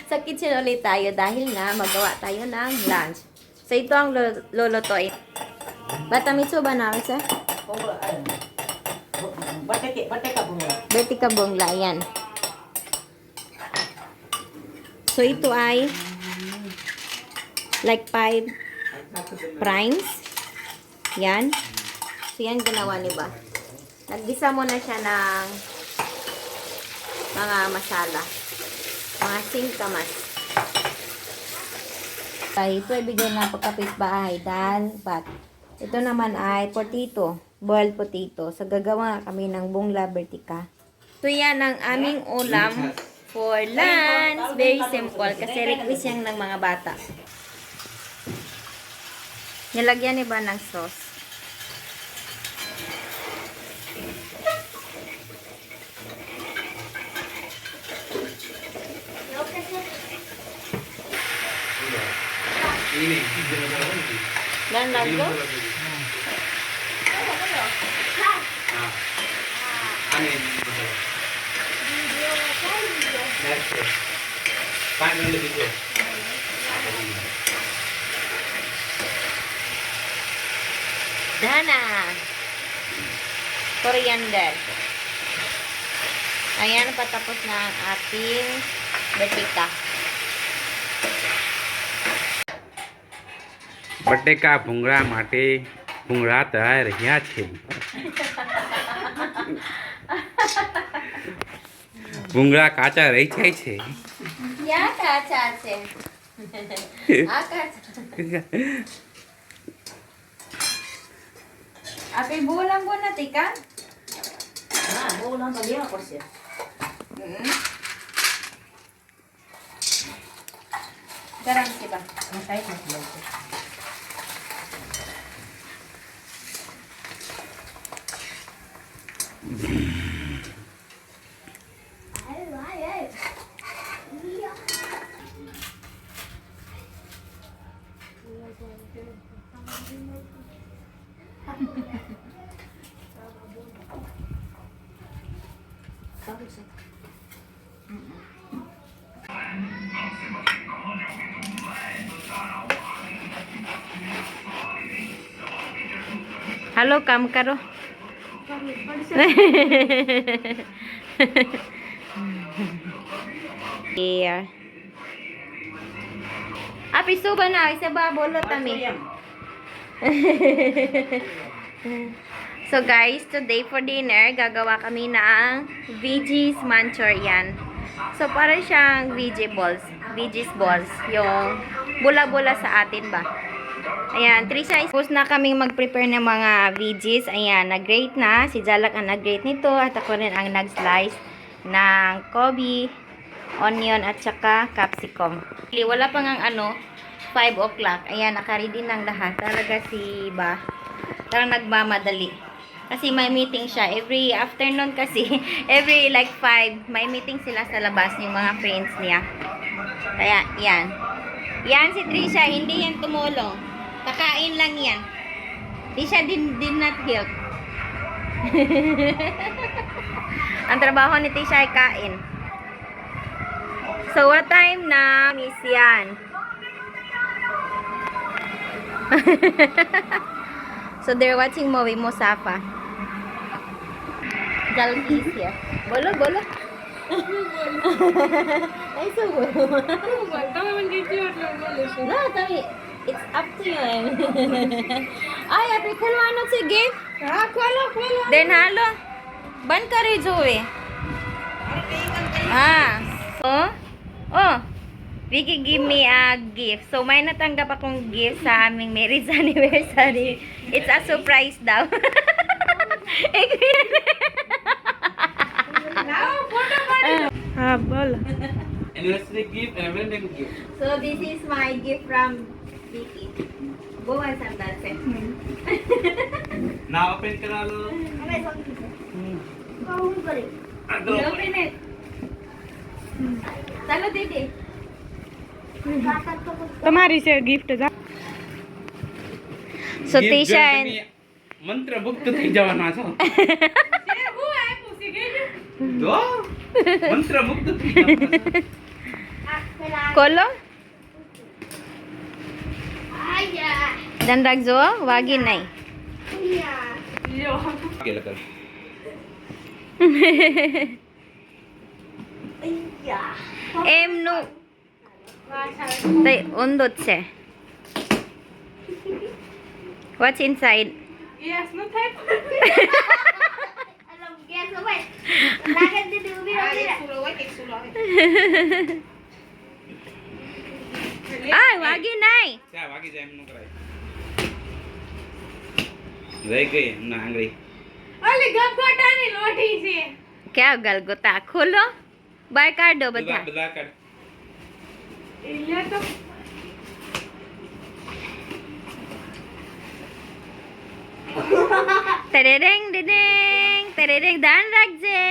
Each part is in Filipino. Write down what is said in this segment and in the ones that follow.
Sa kitchen ulit tayo dahil nga magawa tayo ng lunch. So, ito ang lulutuin. Bata mitso ba namin sa? Bati ka bongla, yan. So, ito ay like 5 primes. Yan. So, yan ginawa ni ba. Naggisa mo na siya ng mga masala. Mga singkamas. Ay, ito ay bigyan na pagkapit-bahay. Dal, bat. Ito naman ay potato. Boiled potato. So, gagawa kami ng bongla bertika. So, yan ang aming ulam for lunch. Very simple. Kasi request yan ng mga bata. Nilagyan ni ba ng sauce? Dan lagu? Dana. Coriander. Ayan, patapos na ang ating bertika. બટેકા ભૂંગળા માટે ભૂંગળા તળાઈ રહ્યા છે. ભૂંગળા કાચા રહી જાય છે. Ya kaca છે. આ કાચા. Ape bolang pun nanti kan? Nah, bolang to લેવા પડશે. Garam sih bang. આ સાઈડ નથી લાવતો. Halo, kamu karo. Iya. Api suba na, isa ba bolot kami. So guys, today for dinner, gagawa kami ng veggies manchurian. So para siyang veggies balls, yung bula-bula sa atin ba. Ayan, Trisha, suppose na kaming mag-prepare ng mga veggies. Ayan, nag-grate na. Si Jalak ang nag-grate nito. At ako rin ang nag-slice ng kobe, onion, at saka capsicum. Wala pang ang 5 o'clock. Ayan, naka-ready ng lahat. Talaga si Ba. Parang nagmamadali. Kasi may meeting siya. Every afternoon kasi, every like 5, may meeting sila sa labas, yung mga friends niya. Kaya, yan. Yan si Trisha, hindi yan tumulong. Kakain lang yan. Di siya did not help. Ang trabaho ni Trisha ay kain. So, what time na? Miss yan. So, they're watching movie Musafa. Jalak is here. Bolo, bolo. Ay, so bolo. No, tami. It's up to you. Ay, api khulwano se gift. Ha, kholo. Then halo. Ban kare jowe. Oh. Vicky give me a gift. So, may natanggap akong gift sa aming marriage anniversary. It's a surprise daw. Bol. Anniversary gift, everything gift. So, this is my gift from Vicky. Buwan sandal set. Now open kara lo. You open it. Chalo didi. તમારી છે gift જા. So, Tisha and મંત્ર મુક્ત થઈ જવાના છો. મંત્ર મુક્ત થઈ જવાના છો. ખોલો. ધ્યાન રાખજો હો, વાગી નહીં. કેલા કર એમનું તે ઊંધું જ છે. What's inside? Yes, no type. Ah, wagi નહીં. ચા વાગી જાય એમ ન કરાય રહી ગઈ ના આંગળી ઓલી ગપગોટાની લોટી છે. ક્યાં ગલગોતા ખોલો. બાય કાઢો બધા. બધા કાઢ એટલે તો Tereng dedeng, tereng dan rakje.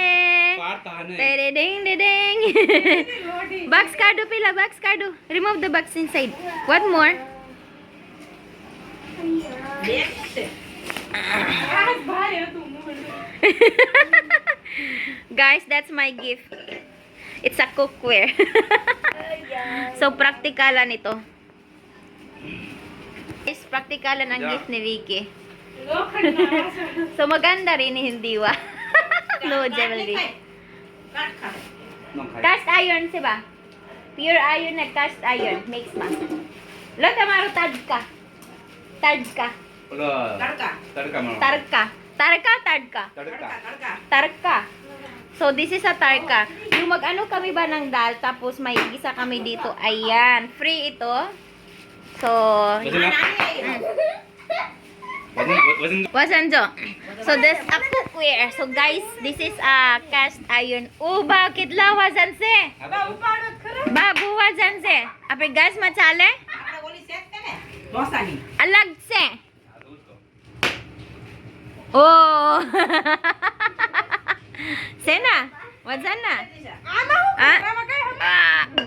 પાડતા ને Tereng dedeng. લોટી Box કાઢો પેલા box કાઢો. Remove the box inside. What more? આ ભારે હતું મોઢું. Guys, that's my gift. It's a cookware. So, praktikalan ito. Guys, praktikalan ang gift ni Vicky. લોખંડના વાસણ. So, maganda rin, hindi wa. No jewelry. ન ખાય Cast iron, siba? Pure iron na cast iron. Mix ma. Lo, tamaro tadka. Tadka. ઓલો તડકા મારો Tarka. Tarka, tadka. Tadka Tarka. So, this is a tarka. Yung mag-ano kami ba ng dal, tapos may isa kami dito. Ayan. Free ito. So, વજન Wasanjo. So, this a cookware. So, guys, this is a cast iron. Oh, bakit la wasan se? ઉપાડો જ ખરો. Babu wasan se. Apre gas machale? Alag se. Oh. Sena? Wasan na? Ah?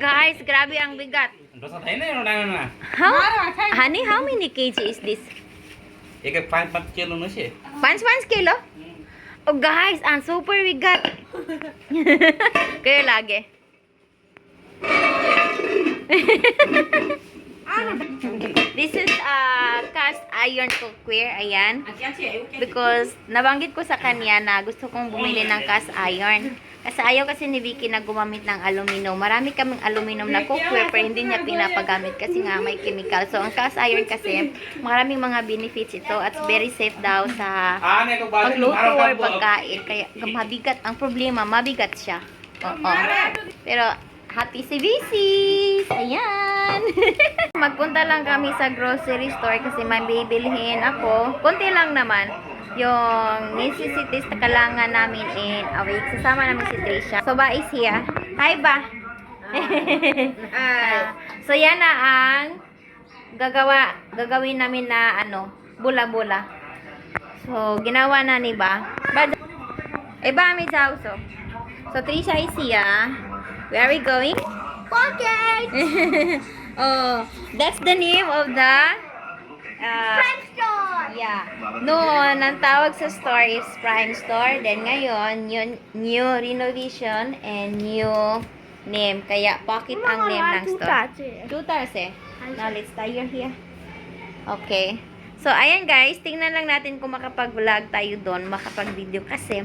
Guys, grabe ang bigat. Dosa થાય ને એનો નાનો How? Honey, how many kg is this? એક 5 કિલો નો છે 5 kilo? Oh guys, ang super bigat. Kaya lagi. This is a cast iron cookware. Ayan. Because nabanggit ko sa kanya na gusto kong bumili ng cast iron. Kasi ayaw kasi ni Vicky na gumamit ng aluminum. Marami kaming aluminum na cookware pero hindi niya pinapagamit kasi nga may chemical. So, ang cast iron kasi maraming mga benefits ito at very safe daw sa આને તો બાજુ pagluto or pagkain. Kaya mabigat. Ang problema, mabigat siya. Oo. Pero happy si Vicis! Ayan! Magpunta lang kami sa grocery store kasi may bibilhin ako. Konti lang naman. Yung necessities na kailangan namin in a week. Sasama namin si Trisha. So, Ba is here. Hi, Ba! So, yan na ang gagawin namin na bula-bula. So, ginawa na ni Ba. Ba, may sauso. So, Trisha is here. Where are we going? Pocket! Oh, that's the name of the Prime Store! Yeah. Noon, ang tawag sa store is Prime Store. Then ngayon, yun, new renovation and new name. Kaya, Pocket ang name ng store. 2 tars eh. Now, let's tie your here. Okay. So, ayan guys, tingnan lang natin kung makapag-vlog tayo doon, makapag-video kasi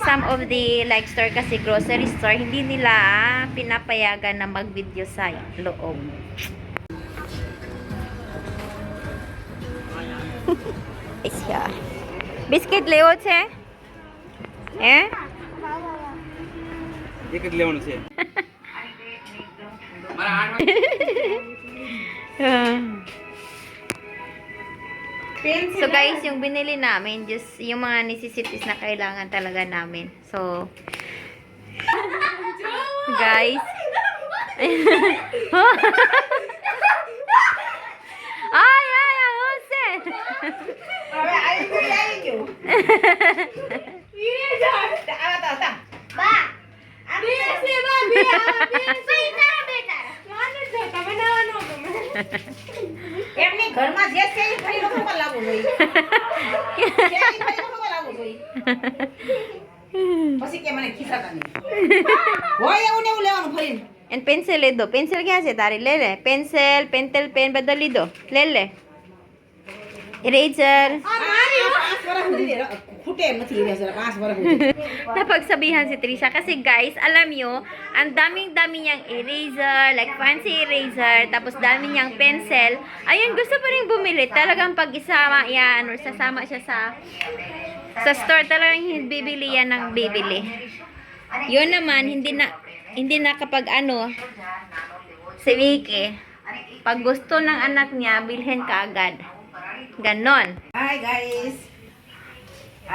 some of the like store kasi grocery store, hindi nila pinapayagan na mag-video sa loob. Isya. Biscuit લેવો છે? હે? એક જ લેવાનું છે મારા 8 So guys, yung binili namin, just yung mga necessities na kailangan talaga namin. So, guys. Ay, Jose. એમની ઘરમાં જે છે એ ફરી લોકો લાવવું જોઈએ. જે એ ફરી લોકો લાવવું જોઈએ. પછી કે મને ખીસાતા નહીં. હોય એવું ને એવું લેવાનું ફરીને. एंड पेंसिल ले दो पेंसिल क्या से तारी ले ले पेंसिल पेंसिल पेन बदली दो ले ले इरेजर આ મારી 5 વર્ષ સુધી ખૂટે નથી રે સર 5 વર્ષ સુધી napagsabihan si Trisha kasi guys, alam nyo, ang daming-dami niyang eraser, like fancy eraser, tapos dami niyang pencil. Ayun, gusto pa rin bumili. Talagang pag isama yan, or sasama siya sa store, talagang bibili yan ng bibili. Yun naman, hindi na kapag si Vicky, pag gusto ng anak niya, bilhin ka agad. Ganon. Hi guys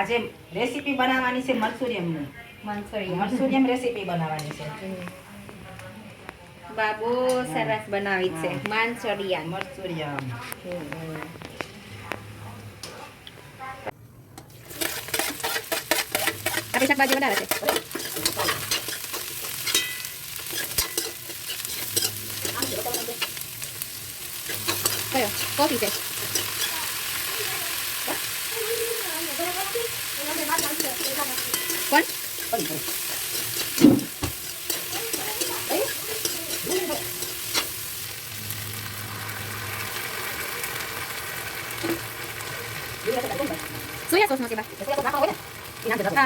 આજે recipe બનાવવાની છે મરસુરિયમ રેસીપી બનાવવાની છે Babu saras banawit se Manchurian. મરસુરિયમ Tapi siya baju mana se? Kayo, coffee se. Kwan? Soya sauce mo ba?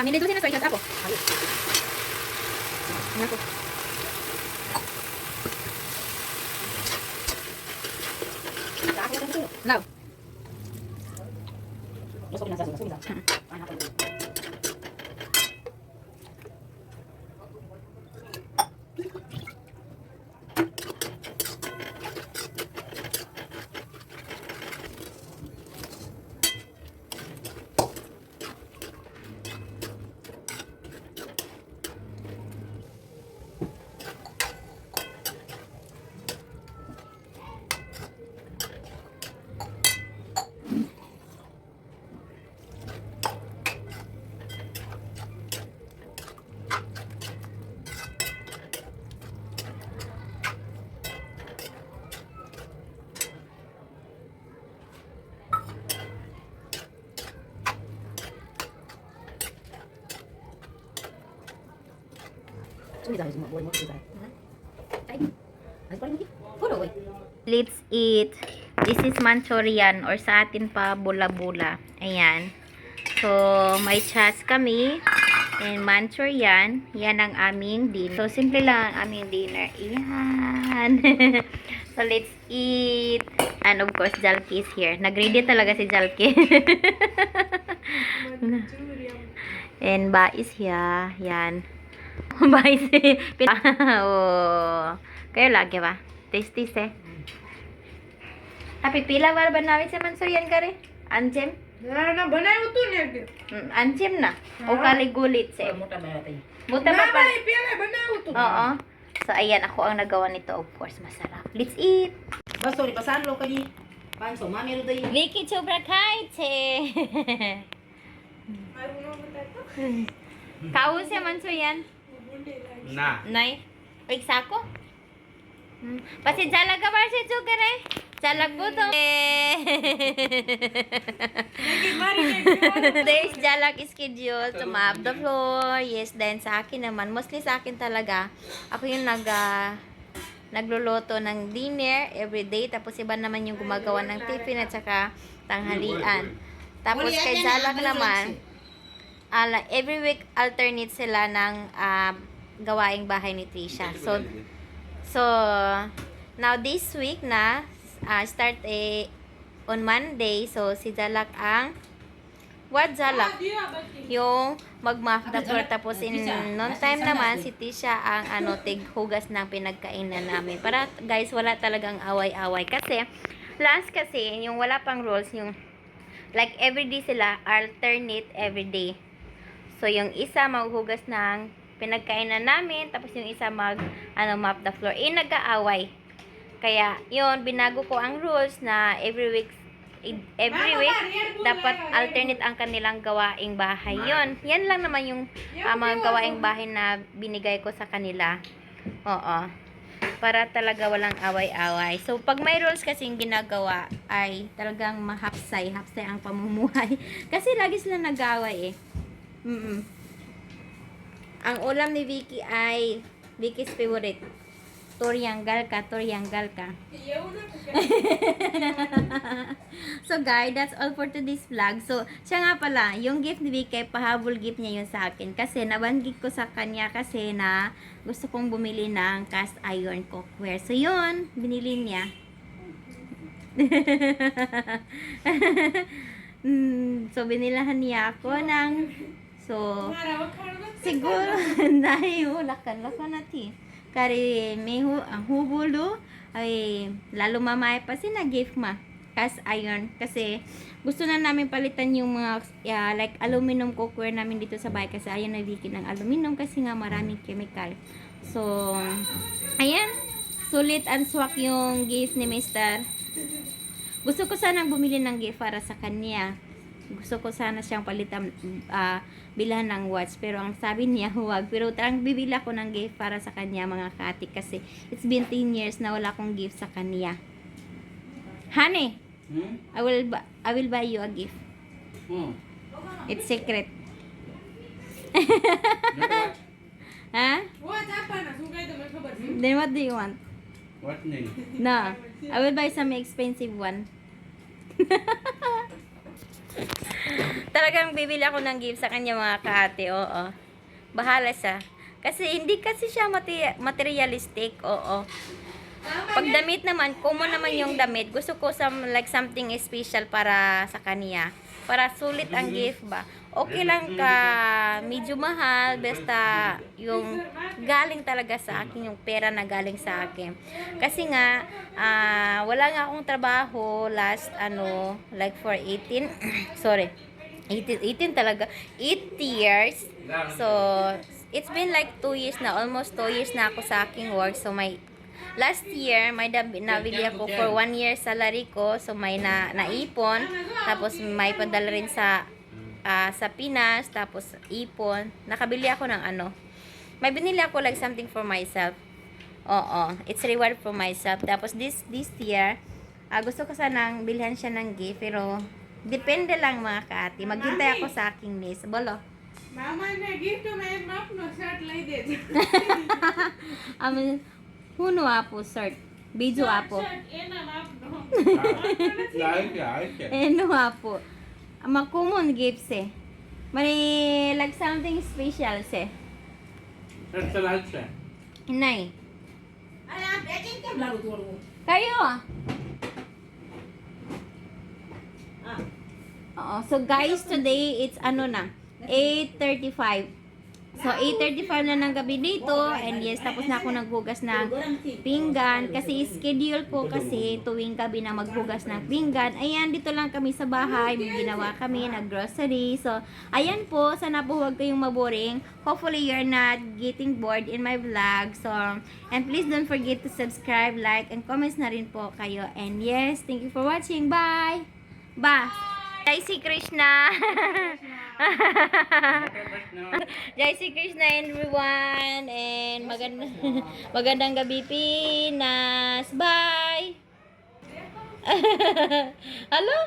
Nilito sila soya sauce ako. Nako. Now. Let's eat. This is Manchurian or sa atin pa bula-bula. Ayan. So, may chas kami and Manchurian. Yan ang aming dinner. So, simple lang ang aming dinner. Ayan. So, let's eat. And of course, Jalki is here. Nag-ready talaga si Jalki. And Ba is here. Yan. Ba is oh. Kayo lagi ba? Tasty se. Tapi pila વાર બનાવી છે મંચુરિયન કરે? અંજેમ? ના બનાવ્યું તું ને કે અંજેમ ના. O kali gulit se. મોટા બાયા તઈ Buta ba pa? પેલા બનાવ્યું તું Oo. So ayan, ako ang nagawa nito. Of course, masarap. Let's eat. બસ સોરી પસાર લો કરી 500 માં મેરું દઈ Vicky Chopra ખાય છે. ખાવું છે મંચુરિયન? ના નહીં. એક સાકો? પછી ઝાલક ખબર છે શું કરે? ઝાલક બોતો. There's ઝાલક schedule to mop the floor. Yes, then sa akin naman. Mostly sa akin talaga. Ako yung nagluluto ng dinner every day. Tapos iba naman yung gumagawa ng tiffin at saka tanghalian. Tapos kay ঝালক naman, every week alternate sila ng gawaing bahay ni Trisha. So now this week na start on Monday. So si ঝালক ang ঝালক yung mag-mop the floor. Tapos in noon time naman si Trisha ang tighugas ng pinagkainan namin. Para guys, wala talagang away-away. Kasi last kasi yung wala pang rules, yung like everyday sila, alternate everyday. So yung isa maghugas ng pinagkainan namin, tapos yung isa mop the floor. Nag-aaway. Kaya yun, binago ko ang rules na every week dapat alternate ang kanilang gawaing bahay. Yan lang naman yung mga gawaing bahay na binigay ko sa kanila. Oo. Para talaga walang away-away. So pag may rules kasing ginagawa ay talagang mahapsay ang pamumuhay. Kasi lagi sila nag-aaway eh. Ang ulam ni Vicky ay Vicky's favorite. Turyanggal ka. So guys, that's all for today's vlog. So, siya nga pala, yung gift ni Vicky, pahabol gift niya yun sa akin. Kasi nabanggit ko sa kanya kasi na gusto kong bumili ng cast iron cookware. So yun, binili niya. So binilahan niya ako ng siguro lakan natin. Kari may ang hubulo ay lalo mamay pa gift ma cast iron kasi gusto na namin palitan yung mga like aluminum cookware namin dito sa bahay kasi ayaw na Vicky ng aluminum kasi nga maraming chemical. So ayan, sulit and swak yung gift ni Mr. Gusto ko sanang bumili ng gift para sa kanya. Gusto ko sana siyang palitan, bilhan ng watch. Pero ang sabi niya, huwag. Pero tarang bibili ako ng gift para sa kanya, mga kati. Kasi it's been 10 years na wala akong gift sa kanya. Honey, I will buy you a gift. It's secret. Ha? Then what do you want? What name? No, I will buy some expensive one. Talagang bibili ako ng gift sa kanya, mga kaate. Oo. Bahala siya. Kasi hindi kasi siya materialistic. Oo. Pag damit naman, common naman yung damit. Gusto ko like something special para sa kanya. Para sulit ang gift ba. Okay lang ka, medyo mahal, basta yung galing talaga sa akin, yung pera na galing sa akin. Kasi nga, wala nga akong trabaho last, like for 18, sorry, 18 talaga, 8 years. So, it's been like 2 years na, almost 2 years na ako sa aking work. So, last year, may nabili ako for 1 year salary ko. So, may naipon. Tapos, may padala rin sa Pinas. Tapos, ipon. Nakabili ako ng may binili ako like something for myself. Oo. It's reward for myself. Tapos, this year, gusto ko sanang bilhan siya ng gift. Pero, depende lang mga kaati. Maghintay ako sa aking niece. Bolo. Mama ne give to my map no shirt like this. Huno apo, sir. Bijo apo. Eno apo. Makumon gifts eh. Mari like something special se. Inay. Kayo ah. Oo. So guys, today it's 8:35. So 8:35 na ng gabi dito, and yes, tapos na ako naghugas ng pinggan kasi schedule ko kasi tuwing gabi na maghugas ng pinggan. Ayan, dito lang kami sa bahay, may ginawa kami, nag-grocery. So, ayan po, sana po huwag kayong maboring. Hopefully, you're not getting bored in my vlog. So, and please don't forget to subscribe, like, and comments na rin po kayo. And yes, thank you for watching. Bye! Bye! Jai Sri Krishna! Jai Sri Krishna everyone, and magandang gabi Pinas. Bye. Hello?